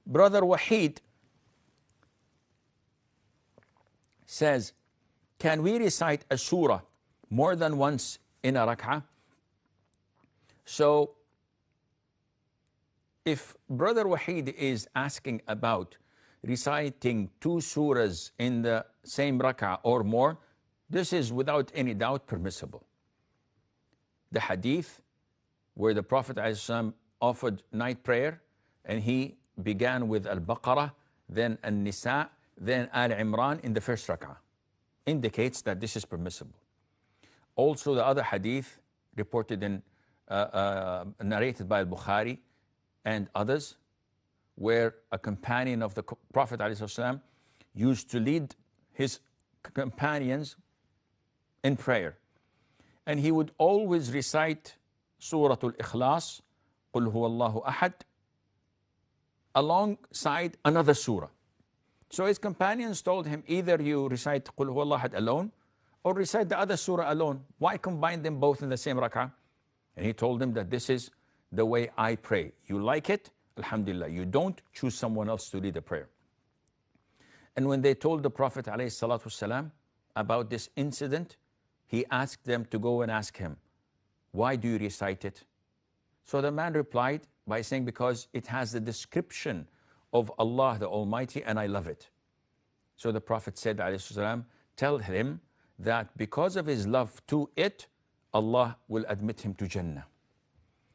Brother Wahid says, can we recite a surah more than once in a rak'ah? So if Brother Wahid is asking about reciting 2 surahs in the same rak'ah or more, this is without any doubt permissible. The hadith where the Prophet ﷺ offered night prayer and he began with Al-Baqarah, then An-Nisa, then Al-Imran in the first rak'ah indicates that this is permissible. Also the other hadith reported in narrated by Al-Bukhari and others, where a companion of the Prophet ﷺ used to lead his companions in prayer. And he would always recite Surah Al-Ikhlas, Qul Huwallahu Ahad, alongside another surah. So his companions told him, either you recite Qul Huwallahu Ahad alone, or recite the other surah alone. Why combine them both in the same rak'ah? And he told them that this is the way I pray. You like it? Alhamdulillah. You don't, choose someone else to lead the prayer. And when they told the Prophet ﷺ about this incident, he asked them to go and ask him, why do you recite it? So the man replied by saying, because it has the description of Allah the Almighty and I love it. So the Prophet said, ﷺ, tell him that because of his love to it, Allah will admit him to Jannah.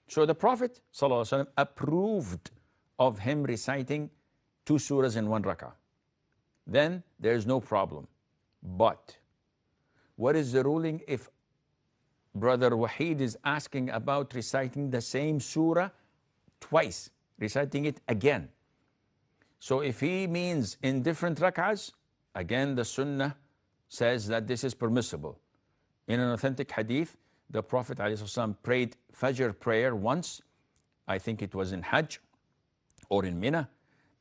So the Prophet ﷺ approved of him reciting 2 surahs in 1 rak'ah. Then there is no problem. But what is the ruling if Brother Wahid is asking about reciting the same surah twice, reciting it again? So if he means in different rak'ahs, again the sunnah says that this is permissible. In an authentic hadith, the Prophet ﷺ prayed Fajr prayer once, I think it was in Hajj or in Mina,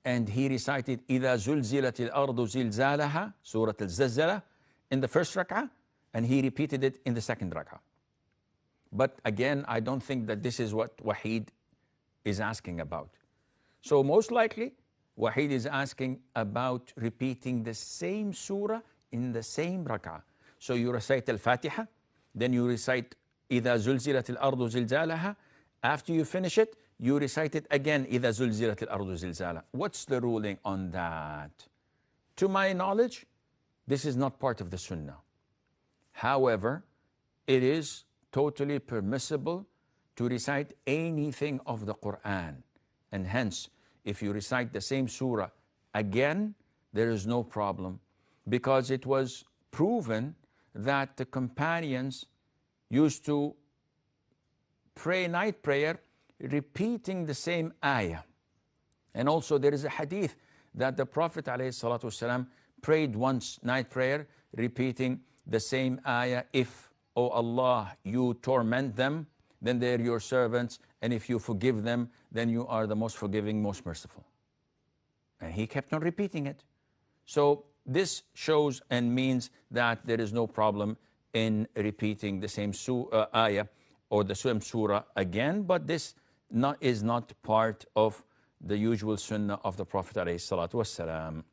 and he recited إِذَا زُلْزِلَتِ الْأَرْضُ زِلْزَالَهَا, Surah Al-Zalzalah, in the first rak'ah, and he repeated it in the second rak'ah. But again, I don't think that this is what Wahid is asking about. So most likely, Wahid is asking about repeating the same surah in the same rak'ah. So you recite Al-Fatiha, then you recite إِذَا زُلْزِلَتِ الْأَرْضُ زِلْزَالَهَا. After you finish it, you recite it again, إِذَا زُلْزِلَتِ الْأَرْضُ زِلْزَالَهَا. What's the ruling on that? To my knowledge, this is not part of the sunnah. However, it is totally permissible to recite anything of the Quran. And hence, if you recite the same surah again, there is no problem, because it was proven that the companions used to pray night prayer repeating the same ayah. And also there is a hadith that the Prophet ﷺ prayed once night prayer repeating the same ayah, if, O Allah, you torment them, then they are your servants, and if you forgive them, then you are the most forgiving, most merciful. And he kept on repeating it. So this shows and means that there is no problem in repeating the same ayah or the same surah again, but this is not part of the usual sunnah of the Prophet ﷺ.